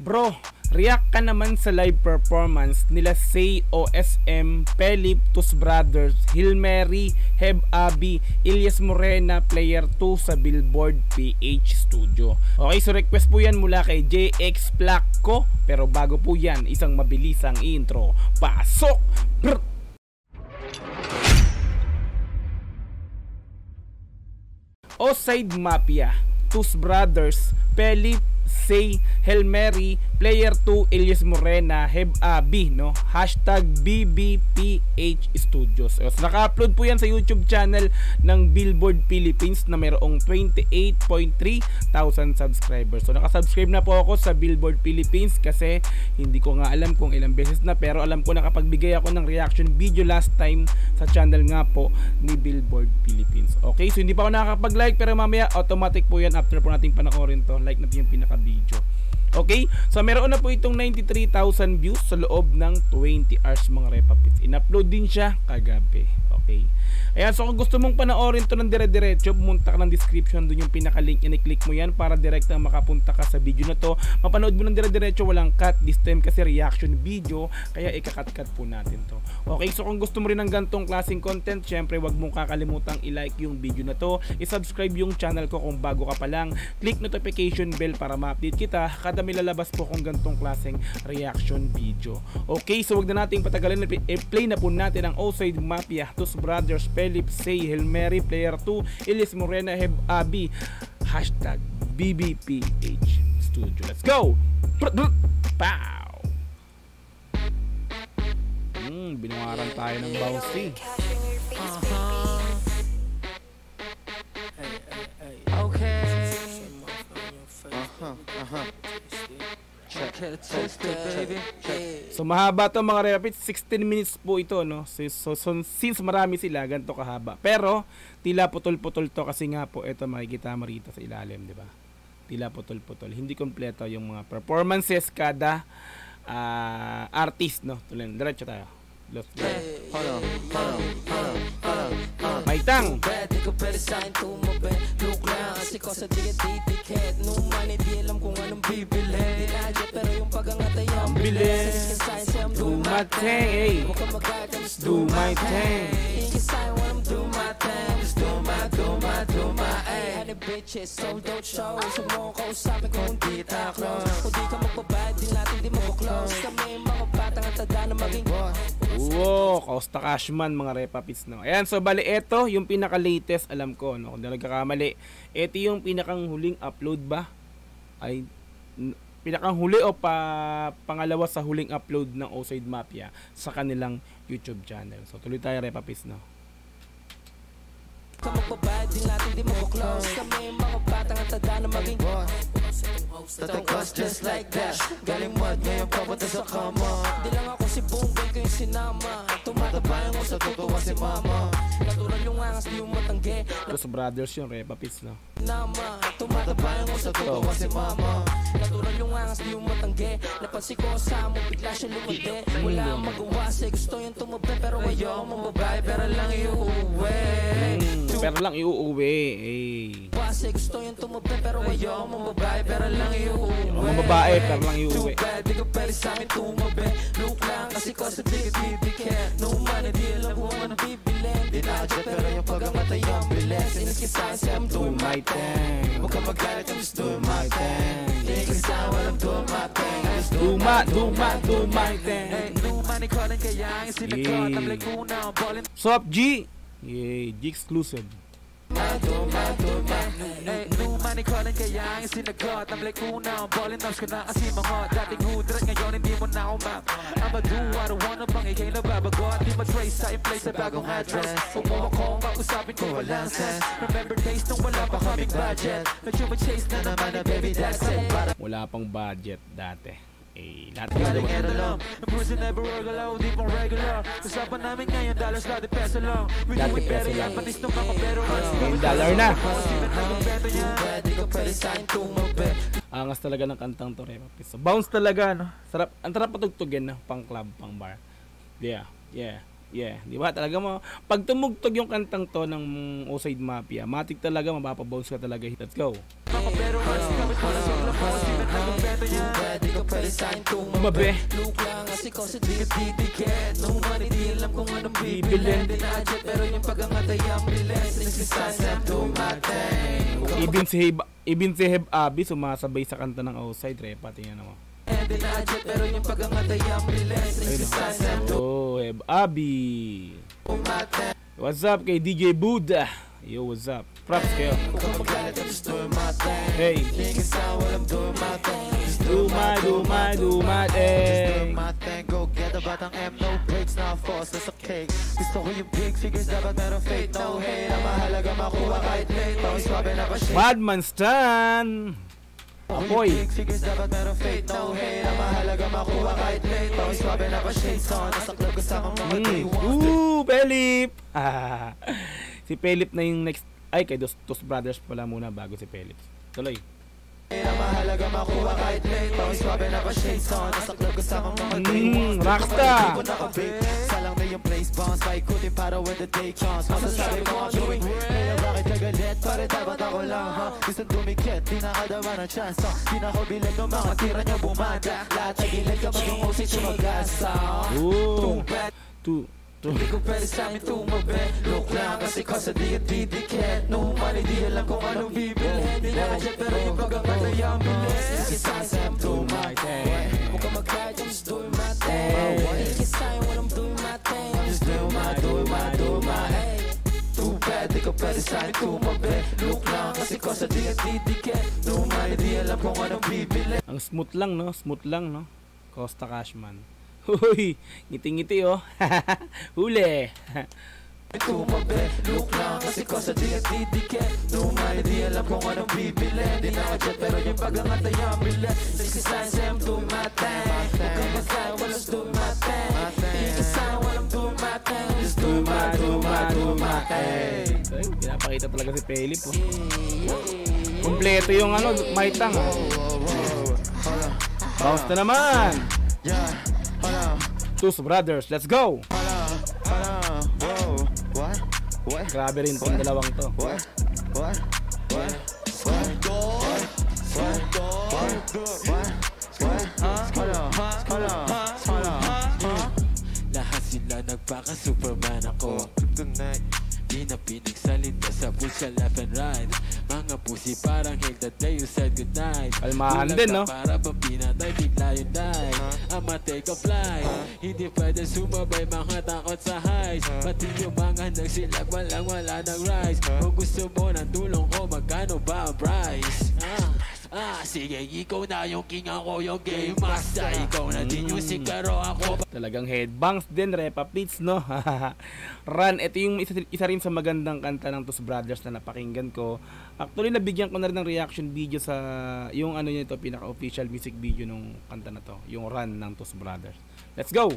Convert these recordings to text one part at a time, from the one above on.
Bro, react ka naman sa live performance nila Say OSM, Pelip, Tus Brothers, Hilmery, Heb Abi, Ilyas Morena, Player 2 sa Billboard PH Studio. Okay, so request po yan mula kay JX Placco. Pero bago po yan, isang mabilisang intro. Pasok! Brr! Oside Mafia, Tus Brothers, Pelip, Say, Helmery, Player 2, Ilyas Morena, Heb Abi, no? Hashtag BBPH Studios. So, naka-upload po yan sa YouTube channel ng Billboard Philippines na mayroong 28.3 thousand subscribers. So nakasubscribe na po ako sa Billboard Philippines kasi hindi ko nga alam kung ilang beses na, pero alam ko nakapagbigay ako ng reaction video last time sa channel nga po ni Billboard Philippines. Okay, so hindi pa ako nakakapag-like pero mamaya automatic po yan after po nating panoorin to. Like natin yung pinaka-video. Okay, so meron na po itong 93,000 views sa loob ng 20 hours mga repapits. In-upload din siya kagabi. Okay. Ayan, so kung gusto mong panoorin to ng dire-diretso, pumunta ka ng description, doon yung pinaka-link, i-click mo yan para direct na makapunta ka sa video na to. Mapanood mo ng dire-diretso, walang cut this time kasi reaction video, kaya ikakat-cut po natin to. Okay, so kung gusto mo rin ng gantong klaseng content, syempre wag mong kakalimutang i-like yung video na to, i-subscribe yung channel ko kung bago ka pa lang, click notification bell para ma-update kita kada may lalabas po kung gantong klaseng reaction video. Okay, so wag na nating patagalin, play na po natin ang Oside Mafia, Tus Brothers, Pelip, Say, Helmery, Player 2, Ilyas Morena, Heb Abi, hashtag BBPH Studio. Let's go! Pow! Binungaran tayo ng bouncy. So mahaba to mga repits, 16 minutes po ito, no? So since marami sila, ganito kahaba. Pero tila putol-putol to kasi nga po ito makikita mo rito sa ilalim, di ba? Tila putol-putol. Hindi kompleto yung mga performances kada artist, no? Tuloy, diretso tayo. Maitang. Bilis. Do my thing. Do my thing. Bitches, sold out shows. Huwag mo kausapin kung di ta-close. Kung di ka magbabayad, din natin di mag-close. Kami mga batang at tada na maging wow, Costa Cashman mga repapits, no? Ayan, so bali eto yung pinaka-latest, alam ko, no? Kung di nagkakamali, eto yung pinakang huling upload ba? Ay, pinakang huli o pangalawa sa huling upload ng Oside Mafia sa kanilang YouTube channel. So tuloy tayo repapits, no? Magbabayad din natin di mag-close. Kami mga batang at tada na maging tatang cost just like that. Galing mod ngayon papunta sa kama. Di lang ako si Bunggay ko yung sinama. Tumatabayan ko sa tutuwa si mama. Natural yung angas di yung matangge. Tus Brothers yung repapits, no? Tumatabayan ko sa tutuwa si mama. Natural yung angas di yung matangge. Napansin ko sa mo bigla siya lumande. Wala ang magawa say gusto yung tumabi. Pero ayaw mong babae pero lang iuuwi. Pero lang iuuwi, eh. Kasi gusto yung tumabi pero ayaw mong babae pero lang iuuwi. Mga babae pero lang iuuwi. Di ko pwede sa amin tumabi. Look lang kasi ko sa tigit-ticket. No money, di alam kung ano bibilin. Di na-adjust pero yung pag-amatay ang bilis. Iniskisahan siya, I'm doing my thing. Huwag ka magalit, I'm just doing my thing. Iniskisahan, I'm doing my thing. Do my thing. No money calling kaya ang sinagkot. I'm like una, I'm ballin'. Sup, G? Yeah, G exclusive. New money calling kaya ang sinagot. I'm like una, I'm ballin' ups ko na kasi mga dating hudrat. Ngayon hindi mo na ako map. I'ma do what I wanna bang ikay na babagot. Di ma-trace sa in-place sa bagong address. Umuha ko ang kausapin ko walang sense. Remember days nung wala pa kaming budget. Medyo ma-chase na naman na baby that's it. Wala pang budget dati. Eh, lahat ng gawin. Bruce never regular, di pang regular. Usapan namin ngayon, dollars, dati peso lang. Dati peso lang. Ngayon dollar na. Angas talaga ng kantang to, repapits. So, bounce talaga, no? Sarap, ang sarap patugtugin, no? Pang club, pang bar. Yeah. Di ba? Talaga mo, pag tumugtog yung kantang to ng Oside Mafia, matik talaga, mapapabounce ka talaga. Let's go. sa'kin tumabi. Look lang kasi ko sa dikit-dikit. No money, di alam kung anong bibilin. Di na-jet pero yung pag-angatay ang bilis. Nagsisasap to my thing. Ibin si Heb Abi sumasabay sa kanta ng Outside Repa. Tingnan mo. Di na-jet pero yung pag-angatay ang bilis. Nagsisasap to Heb Abi. my thing. What's up kay DJ Buddha? Yo, what's up? Props kayo. Hey. Do my thing. Go get the batang M, no breaks, na force, that's okay. Gusto ko yung big figures, dapat meron fate, no hate. Ang mahalaga makuha kahit late, pawis swabe na pa-shake. Badman Stan. Apoy. Big figures, dapat meron fate, no hate. Ang mahalaga makuha kahit late, pawis swabe na pa-shake. So, nasa club kasamang mga day ones. Pelip. Si Pelip na yung next. Ay, kay Dos Brothers pala muna bago si Pelip. Tuloy. Ang mahalaga makuha kahit late, pawis swabe na pa-shake. So, nasa club kasamang mga day ones. Rockstar. Salang na yung place bounce, paikutin para when the day comes. Masasabi mo I'm doing great. Kaya bakit kagalit? Pare dapat ako lang, ha? Gusto dumikit, di nakadama ng chance. Di na ako bilang ng mga tira niya bumanda. Lahat ay gilig kapag yung usay sumagasa. Hindi ko pwede sa amin tumabi. Look lang kasi ko sa dikit-dikit. No money, di alam kung anong bibilhin. Di na-jet pero yung pag-angatay ang bilis. Nagsisasap to my thing. Huwag ka mag-guide, I'm just doing my thing. Hindi sa'yo when I'm doing my thing. I'm just doing my hey. Too bad, di ko pwede sa amin tumabi. Look lang kasi ko sa dikit-dikit. No money, di alam kung anong bibilhin. Ang smooth lang, no? Costa Cashman. Uy, ngiti-ngiti oh. Huli. Tumabi, look lang kasi ko sa dikit-dikit. No money, di alam kung anong bibilhin. Di na-jet pero yung pag-angatay ang bilis. Nagsisayang I'm doing my thing. Huwag kang masaya, walang doing my thing. Ikasaya, walang doing my thing. Just doing my thing. Ay, pinapakita talaga si Pelip oh. Kompleto yung ano, maitang oh. Bounce na naman. Dos Brothers, let's go! Grabe rin itong dalawang to. Lahat sila nagpaka-Superman ako. Di na pinagsalita sa push left and right. Mga pussy parang hell that day you said goodnight. Kalmahan din no? Para bang pinatay bigla yung die. I'ma take a flight. Hindi pwede sumabay mga takot sa highs. Pati yung mga nagsilag wala ng rise. Kung gusto mo ng tulong ko magkano ba ang price? Sige, ikaw na yung king, ako yung game master. Ikaw na din yung sigaro, ako talagang headbangs din, Repa Pits, no? Run, ito yung isa rin sa magandang kanta ng Dos Brothers na napakinggan ko. Actually, nabigyan ko na rin ng reaction video sa yung ano nito, pinaka-official music video nung kanta na to, yung Run ng Dos Brothers. Let's go!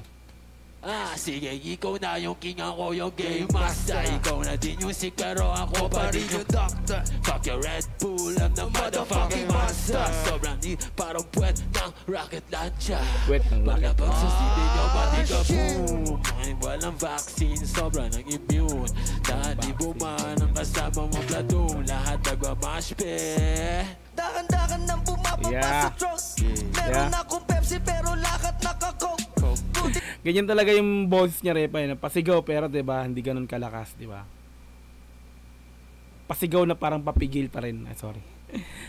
Sige, ikaw na yung king, ako yung game master. Ikaw na din yung sigaro, ako pa rin yung doctor. Fuck your Red Bull, I'm the motherfucking monster. Sobrang di parang puwet ng rocket launcher. Puwet ng rocket launcher. Sa sili nyo, pati ka boom. Walang vaccine, sobrang ng immune. Dahil di bumaan ang kasama mong platoon. Lahat nagmamash pe. Dakan-dakan nang bumababa sa trucks. Meron akong Pepsi pero lahat naka-Coke. Ganyan talaga yung boses niya, Repa, yun. Pasigaw pero 'di ba, hindi ganoon kalakas, 'di ba? Pasigaw na parang papigil pa rin. Sorry.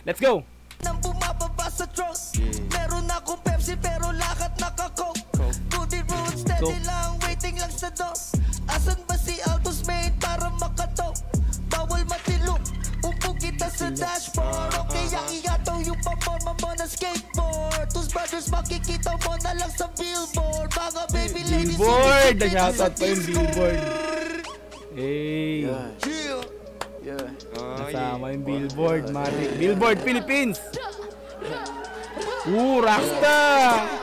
Let's go. Nang bumababa sa trucks. Meron akong Pepsi pero lahat naka-Coke. Goody road, steady lang, waiting lang sa door. Asan ba si Altos Main para makatok? Bawal matilok. Upo kita sa dashboard. Okay, iato yung pamama mo na skateboard. Dos Brothers, makikita mo na lang sa billboard. Mga baby ladies, billboard! Nag-shoutout pa yung billboard. Hey! Nasama yung billboard, Matic. Billboard Philippines! Rockstar!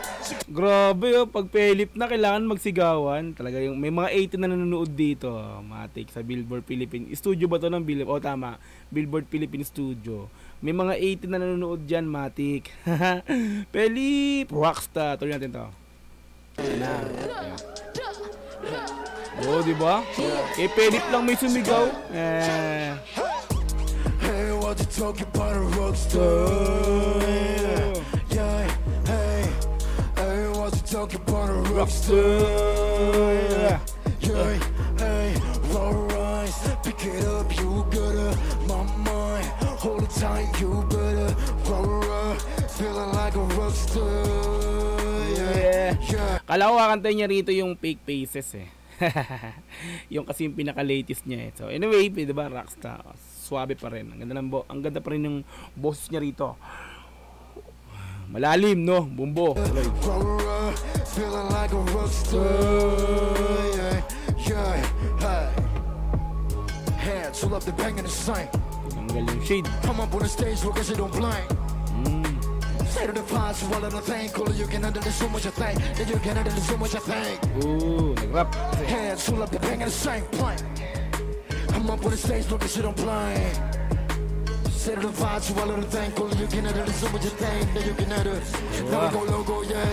Grabe oh, pag Pelip na kailangan magsigawan. Talaga yung may mga 80 na nanonood dito, Matic, sa Billboard Philippines. Studio ba to ng Billboard? Oh, tama. Billboard Philippines Studio. May mga 80 na nanonood diyan, Matic. Pelip, rockstar. Tuloy natin to. Na. Oh, di ba? Kay Pelip lang may sumigaw. Hey, what you talking about a rockstar? Yeah, hey. talk about a rockstar. Yeah, hey, roll rise, pick it up, you gotta, my mind, hold it tight, you better, roll, feeling like a rockstar. Yeah. Kala ko kakantayin niya rito yung Fake Faces eh. Yung kasi yung pinaka-latest niya eh. So anyway, diba, rockstar. Suwabe pa rin. Ang ganda pa rin yung boses niya rito. Malalim, no? Bumbo. Feeling like a rockstar. Yeah. Hands full up the bang in the sign. Tanggal yung shade. Come up on the stage, look as you don't blind. Say to the past, swallow the thing. Cool, you can handle so much, I think. Then you can handle so much, I think. Ooh, nag-rap. Hands full up the bang in the sign. Come up on the stage, look as you don't blind. Say to the vibes, swallow the thing. Cool, you can handle so much, I think. Then you can handle. Now we go logo, yeah.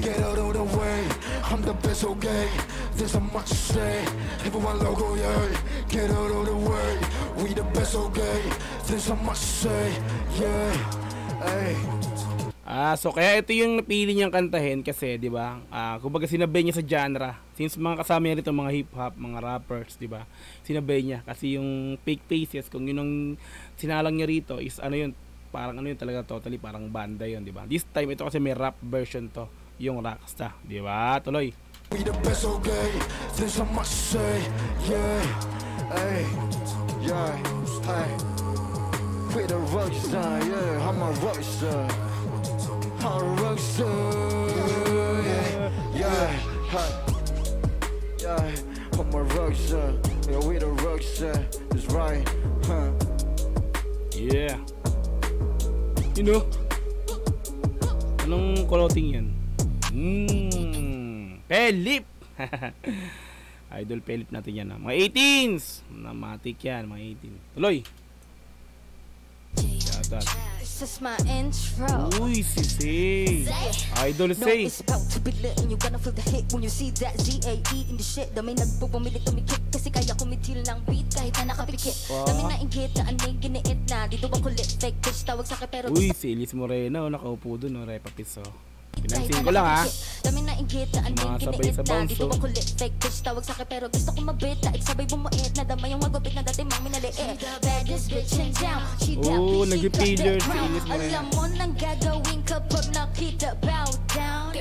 Get out of the way. I'm the best, okay. There's so much to say. Everyone logo, yeah. Get out of the way. We the best, okay. There's so much to say, yeah. Hey. So kaya ito yung napili niyang kantahin kasi, 'di ba? Kumbaga sinabay niya sa genre. Since mga kasama niya rito mga hip hop, mga rappers, 'di ba? Sinabay niya kasi yung Fake Faces kung yun ang sinalang niya rito is ano yun, parang ano yun talaga totally parang banda yun, 'di ba? This time ito kasi may rap version to, yung Rockstar, 'di ba? Tuloy. We the best, okay. There's so much to say, yeah. Hey. Yeah. Hey. We the rockstar, yeah. I'm a rockstar. I'm a rockstar, yeah. I'm a rockstar, yeah, we the rockstar, that's right, huh? Yeah. You know? Anong clothing yan? Pelip! Idol Pelip natin yan. Mga 18s! Namatik yan, mga 18. Tuloy! This is my intro. Uy, si Say. Idol Say. No, it's about to be lit and you gonna feel the hit when you see that Z-A-E in the shit. Dami nagpupumili tumikip kasi kaya kumitil ng beat kahit na nakapikit. Dami nainggit na anay giniit na dito ba kulit fake bitch tawag sa akin pero uy, si Elise Moreno nakaupo dun, Repa Piso. Pinansin ko lang ha. Dami nainggit na anay giniit na dito ba kulit fake bitch tawag sa akin pero gusto ko mabit like sabay bumuit na dama yung magupit na dati mami naliit. Baddest bitch in town. Oh, nag-failure si Elise Moreno. Alam mo nang gagawin kapag nakita bow down.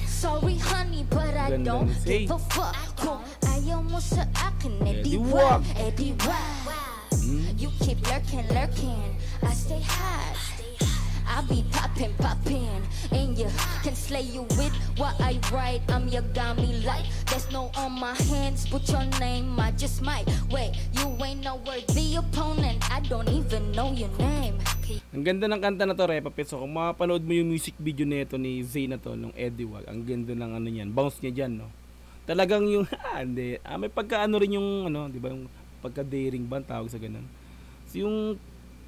Sorry honey but I don't give a fuck. Kung ayaw mo sa akin, edi wag, edi wag. You keep lurking, I stay hot. I be poppin', and you can slay you with what I write. I'm Yagami like there's no on my hands. Put your name, I just might. Wait, you ain't no worthy opponent. I don't even know your name. Ang ganda ng kanta na to, Repa Piso. Kung mapapanood mo yung music video nito ni Zay na to, nung Eddie Wag, ang ganda ng ano niyan, bounce niya dyan, no? Talagang yung, hindi, may pagkaano rin yung, ano, di ba, yung pagka-daring ba, tawag sa ganun. So, yung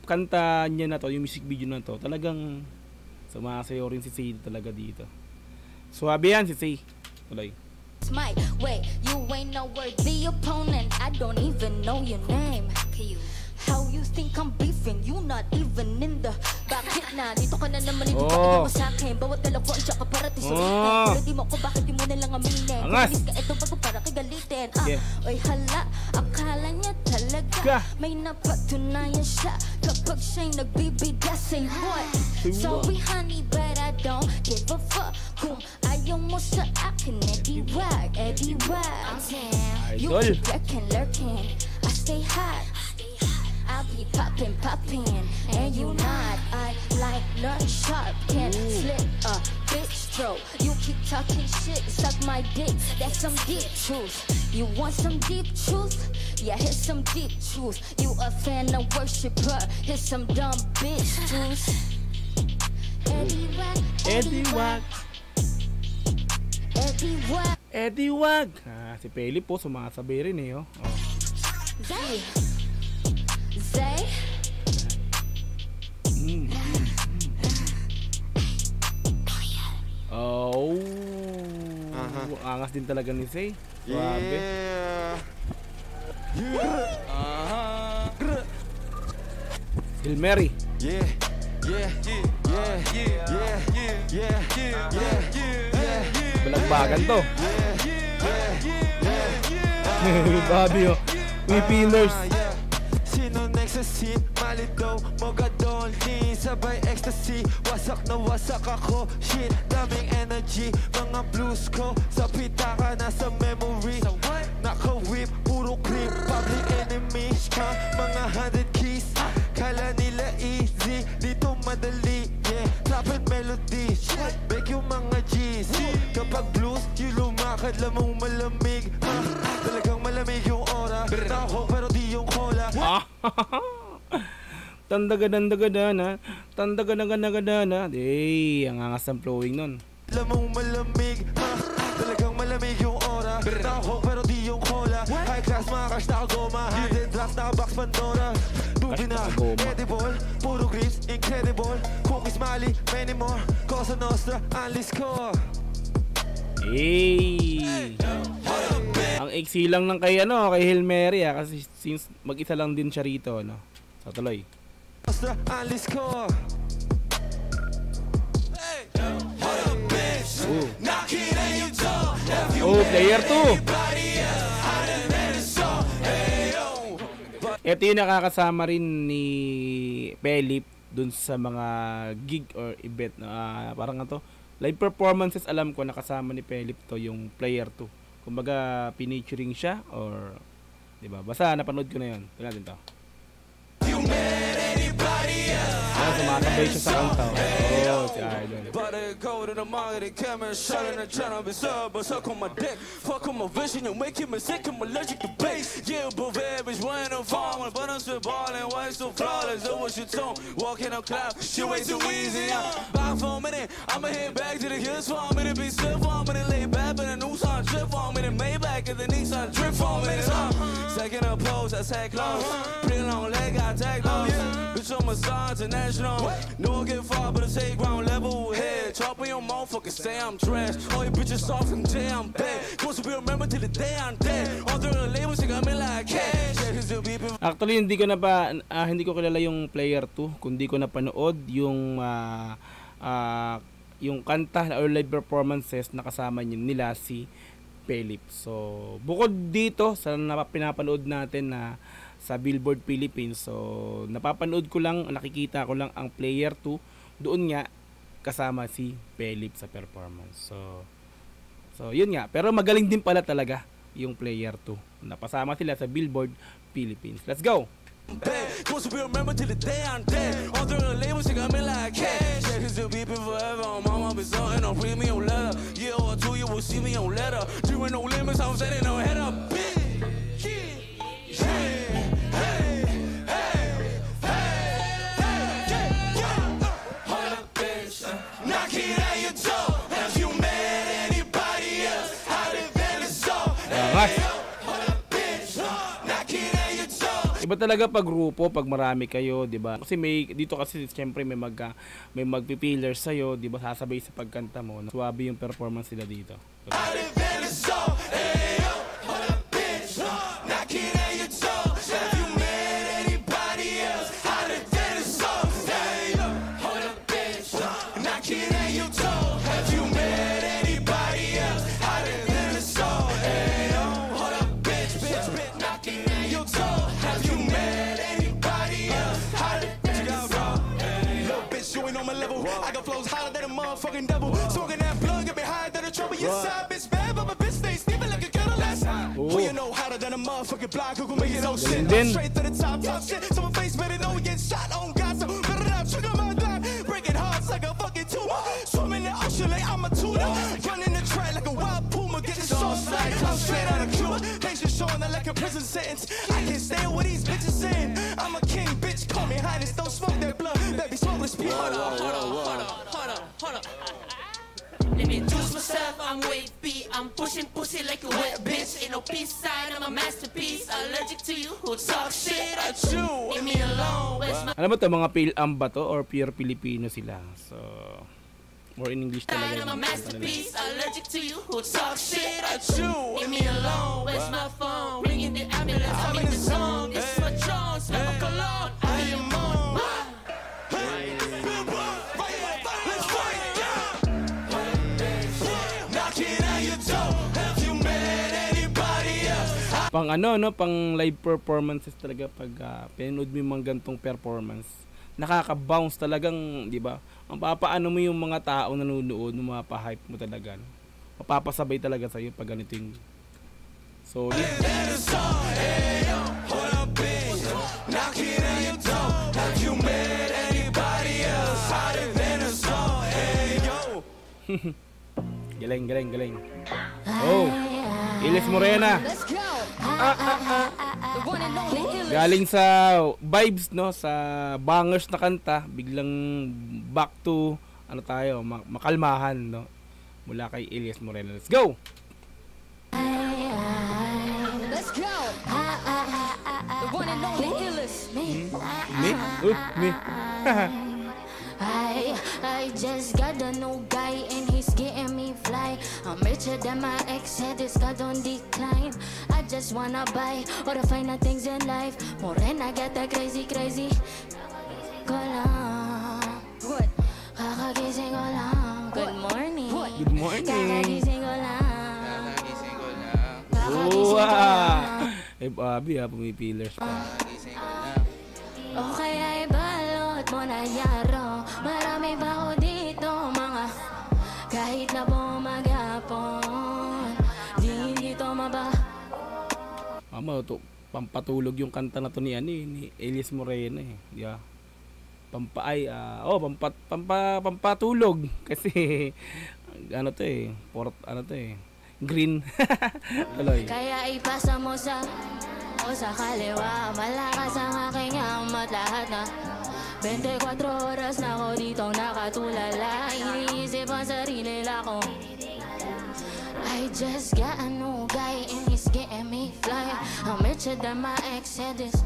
kanta niya na to, yung music video na to, talagang sumasayaw rin si Say talaga dito. Suwabe yan si Say. Tuloy. Smite, wait, you ain't no worthy opponent. I don't even know your name. How you think I'm beefing? You not even in the bakit na? Dito ka na naman, hindi pa mo sa akin. Bawat dalawa, siya ka para tisulitin. Pero di mo ko, bakit di mo nalang aminin? Kumilis ka ito bago para kagalitin. Oy hala, akala niya talaga may napatunayan siya kapag siya'y nagbibida. Say what? Sorry honey, but I don't give a fuck. Kung ayaw mo sa akin, edi wag, edi wag. You keep lurking, I stay hot. I'll be poppin', and you not. I like learn sharp, can't slip a bitch throat. You keep talking shit, suck my dick, that's some deep truth. You want some deep truth? Yeah, here's some deep truth. You a fan, a worshiper, here's some dumb bitch truth. Eddie Wag, Eddie Wag, Eddie Wag, Eddie Wag. Si Peli po sumasabay rin eh, oh. Zay. Zay. Oh. Angas din talaga ni Zay. Grabe. Hail Mary. Yeah. Balagbagan to. Bobby, oh. May pillars. Sino next sa seat? Malito, mogadon, lean, sabay ecstasy. Wasak na wasak ako, shit, daming energy. Mga blues ko, sa pitaka, nasa memory. Naka-whip, puro clip, public enemy. Mga 100 keys, kala nila easy. Dito madali, yeah, trap and melody. Beg yung mga G's. Kapag blues, yung lumakad, lamang malamig. Talagang malamig yung aura. Nako, pero di yung cola. Tandagadana. Tandagadana. Hey, ang angas ng flowing nun. Lamang malamig, talagang malamig yung aura. Nako, pero di yung cola. High class, mga cash, nakagoma. Hidden drops, nakabox Pandora. Dubi na, edible, puro grips, incredible. Cookies, Mali, many more. Cosa Nostra, ang list ko. Hey! Ang iksi lang ng kay Hail Mary kasi since mag-isa lang din siya rito, no. So tuloy. Oh, player 2. Ito yung nakakasama rin ni Pelip dun sa mga gig or event na parang ito live performances. Alam ko nakasama ni Pelip to yung player 2. Kumbaga pinituring siya or 'di ba? Basta napanood ko na 'yon. Tingnan natin to. Sumakabay siya sa kanta. Oh, si Idol. Go to the market, camera shot in the channel, but suck on my dick. Fuck on my vision, you make him sick, I'm allergic to bass. Yeah, but average when I'm falling, but I'm still balling, why so flawless? So what's your tone? Walking up cloud, shit way too easy. Back for a minute, I'ma head back to the hills for a minute, be still for a minute, lay back, but a new song trip for a minute, Maybach, and the Nissan drip for a minute. Second up pose, I say close, pretty long leg, I take low. Bitch, I'm a star international. No one get far, but I say ground level head. Chop on your motherfucker, say I'm trash. All you bitches soft and damn bad. Supposed to be remembered till the day I'm dead. All through the labels, they got me like cash. Actually, hindi ko kilala yung player 2, kundi ko napanood yung kanta or live performances na kasama nila si Pelip. So, bukod dito sa pinapanood natin na sa Billboard Philippines, so napapanood ko lang, nakikita ko lang ang player 2, doon nga kasama si Pelip sa performance. So yun nga, pero magaling din pala talaga yung player 2. Napasama sila sa Billboard Philippines. Let's go. Supposed to be remembered till the day I'm dead. All through the labels, they got me like cash. Yeah, cause they'll be forever. Mama be something, I'll read me on letter. Yeah, or two, you will see me on letter. Doing no limits, I'm setting no head up, bitch. Iba talaga pag grupo, pag marami kayo, 'di ba? Kasi dito kasi siyempre may magpi-pillars sa iyo, 'di ba? Sasabay sa pagkanta mo. Suwabe yung performance nila dito. I got flows hotter than a motherfucking devil. Smoking that blood, get me higher than a trouble. Yes, I bitch bad, but my bitch stays sleeping like a kettle last time. Who you know hotter than a motherfucking block? Who can make it no shit? Straight to the top shit. So my face better know we get shot on God. So better not trigger my dime. Breaking hearts like a fucking tumor. Swimming in the ocean like I'm a tuna. Running the track like a wild puma. Getting sauce like I'm straight out of Cuba. Patience showing that like a prison sentence. I can't stand what these bitches saying. I'm a king, bitch. Call me highness. Don't smoke that blood. Baby, smoke this pee. Hold up. Let me introduce myself, I'm Wave B. I'm pushing pussy like a wet bitch. Ain't no peace sign, I'm a masterpiece. Allergic to you who talk shit at you. Leave me alone, where's my... Alam mo to, mga PhilAm ba to or pure Filipino sila? So, more in English talaga. I'm a masterpiece. Allergic to you who talk shit at you. Leave me alone, where's my phone? Ringing the ambulance, I'm in the zone. This is my John, smell my cologne. I am on. Knock it pang ano, no, pang live performances talaga pag pinanood mo yung mga gantong performance. Nakaka-bounce talagang, di ba? Mapapaano mo yung mga tao nanonood, mapahype mo talaga. No? Mapapasabay talaga sa'yo pag ganito yung solid. Galing. Oh, Iles Morena. Let's go. The one and only illest. Galing sa vibes, no, sa bangers na kanta, biglang back to ano tayo, makalmahan, no, mula kay Iles Morena. Let's go. Let's go. The one and only illest. Me. Me. I just got a new guy and he's getting me fly. I'm richer than my ex, said it's God on decline. I just wanna buy all the finer things in life. Morena got that crazy. Ko lang. What? Kakagising ko lang. Good morning. Good morning. Kakagising ko lang. Eh, Bobby, pumipillers pa. O kaya ibalot mo na yaro. Marami pa ako dito mga kahit na bumagapon. Di to maba. To pampatulog yung kanta na to ni Iles Morena eh. Yeah. Pampatulog kasi ano to eh, green. Tuloy. Kaya ipasa mo sa kaliwa. Malakas ang aking amat lahat na 24 oras na ako ditong nakatulala. Iniisip ang sarili ko. I just got a new guy and he's getting me fly. I'm richer than my ex said this.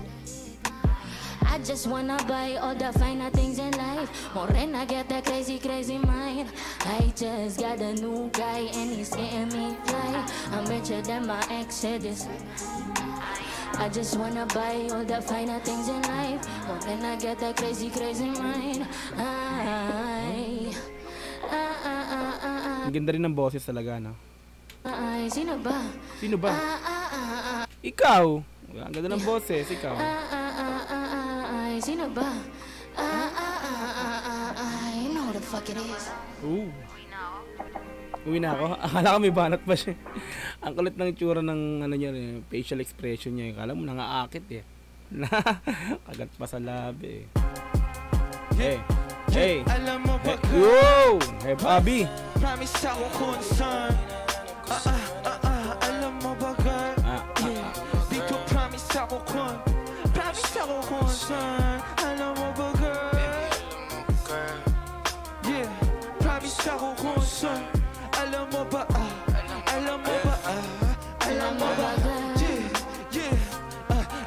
I just wanna buy all the finer things in life. Morena get that crazy mind. I just got a new guy and he's getting me fly. I'm richer than my ex said this. I just wanna buy all the finer things in life. Morena get that crazy mind. Ang ganda rin ng boses talaga, no? Sino ba? Ikaw. Ang ganda ng boses, ikaw. Sino ba? I know who the fuck it is. Ooh. Uwi na ako. Akala ko may banat pa siya. Ang kulit ng itsura ng ano niya, facial expression niya. Akala mo nangaakit eh. Kagat pa sa labi eh. Hey. Alam mo ba ka? Yo! Hey, Bobby. Promise ako concern. Alam mo ba ka? Dito promise ako concern. Alam mo ba ka? Yeah, promise ako concern. Alam mo ba? Alam mo ba? Alam mo ba? Yeah.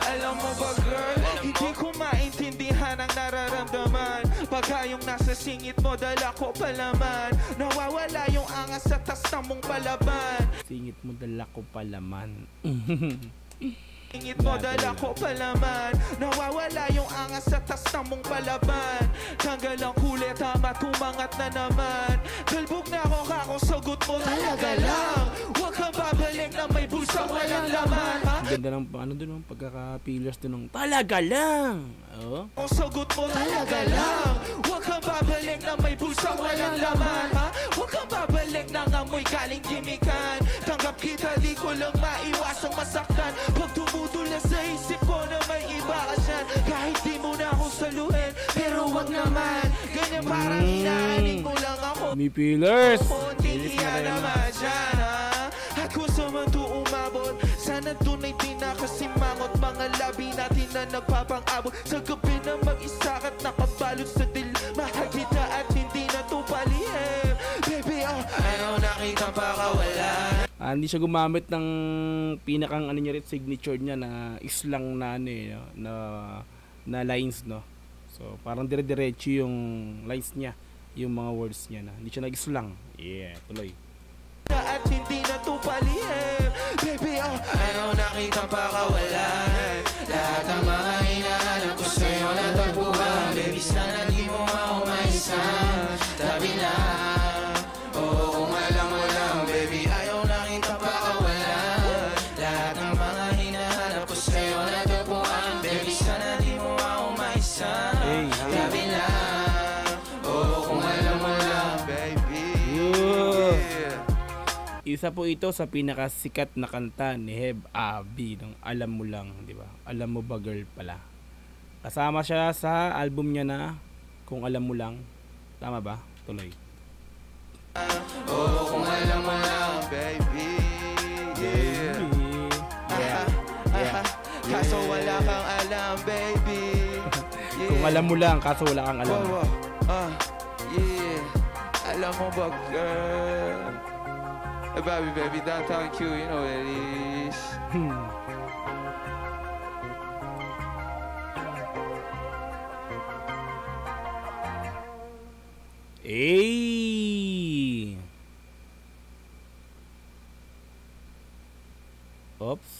Alam mo ba, girl? Hindi ko maintindihan ang nararamdaman. Pagka yung nasa singit mo, dala ko palaman. Nawawala yung angas sa tasta mong palaban. Singit mo, dala ko palaman. Singit mo, dala ko palaman. Nawawala yung angas sa tasta mong palaban. Tanggal ang kulit, tama, tumangat na naman. Kalbog na ako, kako, sagot mo talaga lang. Huwag kang babalik na may bulsa walang laman. Ang ganda ng ano dun, pagkaka-pillars dun ng talaga lang. Oh. Ang sagot mo talaga lang. Huwag kang babalik na may bulsa walang laman. Huwag kang babalik na amoy galing gimikan. Tanggap kita, di ko lang maiwasang masaktan. Pag tumutula sa isip ko na may iba ka dyan. Kahit di mo na ako saluhin, pero wag naman. Ganyan parang hinaanin mo lang ako. May pillars. Hindi naman dyan, ha? At kung sa man to umabot, sana tunay din na kasimangot. Mga labi natin na nagpapang-abot. Sa gabi na mag-isa at nakabalot sa dil. Mahal kita at hindi na to palihim. Baby, ayaw nakita pa kawala. Hindi siya gumamit ng pinakang ano niya rin, signature niya na islang na ano eh, na lines, no. So parang dire-diretso yung lines niya, yung mga words niya na. Hindi siya nag-islang. Yeah, tuloy. At hindi na to palihim. Baby, ayaw nakita pa kawalan. Lahat ang mga hinahanap ko sa'yo natagpuan. Baby, sana di mo ako maisan. Tabi lang, oo, kung alam mo lang. Baby, ayaw nakita pa kawalan. Lahat ng mga hinahanap Isa po ito sa pinakasikat na kanta ni Heb Abi ng Alam Mo Lang, di ba? Alam Mo Ba Girl pala. Kasama siya sa album niya na Kung Alam Mo Lang. Tama ba? Tuloy. Oh, kung alam mo lang, baby. Yeah. Kaso wala kang alam, baby. Yeah. Kung alam mo lang, kaso wala kang alam. Yeah. Alam mo ba, girl? Baby, downtown Q, you know what it is. Hey! Oops.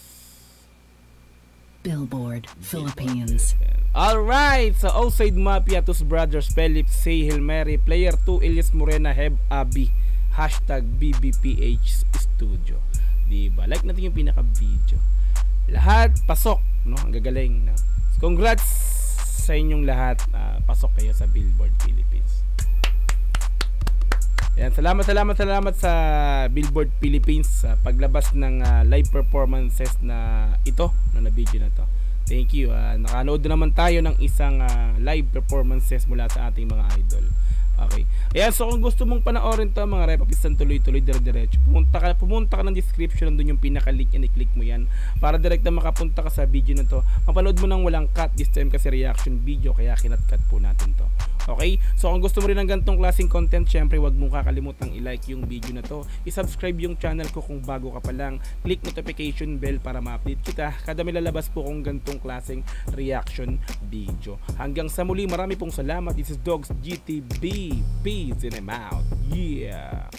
Billboard, Philippines. Alright! Sa Outside Mafia, Tus Brothers, Philip, Say Hail Mary, Player 2, Elias Morena, Heb Abi, #BBPH Studio. Diba? Like natin yung pinaka-video. Lahat pasok, no? Ang gagaling, no? Congrats sa inyong lahat. Pasok kayo sa Billboard Philippines. Yan, salamat sa Billboard Philippines sa paglabas ng live performances na ito, na video na to. Thank you. Nakanood naman tayo ng isang live performances mula sa ating mga idol. Okay. Ayan, so kung gusto mong panoorin to mga repapistan, tuloy-tuloy, dire-diretso, pumunta ka ng description, nandun yung pinaka-link yan, i-click mo yan para direkta makapunta ka sa video na to. Mapanood mo nang walang cut, this time kasi reaction video, kaya kinat-cut po natin to. Okay? So kung gusto mo rin ng ganitong klaseng content, syempre wag mong kakalimutang i-like yung video na to, i-subscribe yung channel ko kung bago ka pa lang, click notification bell para ma-update kita kada may lalabas po kong ganitong klaseng reaction video. Hanggang sa muli, marami pong salamat. This is Dogs GTB. Peace in and out. Yeah.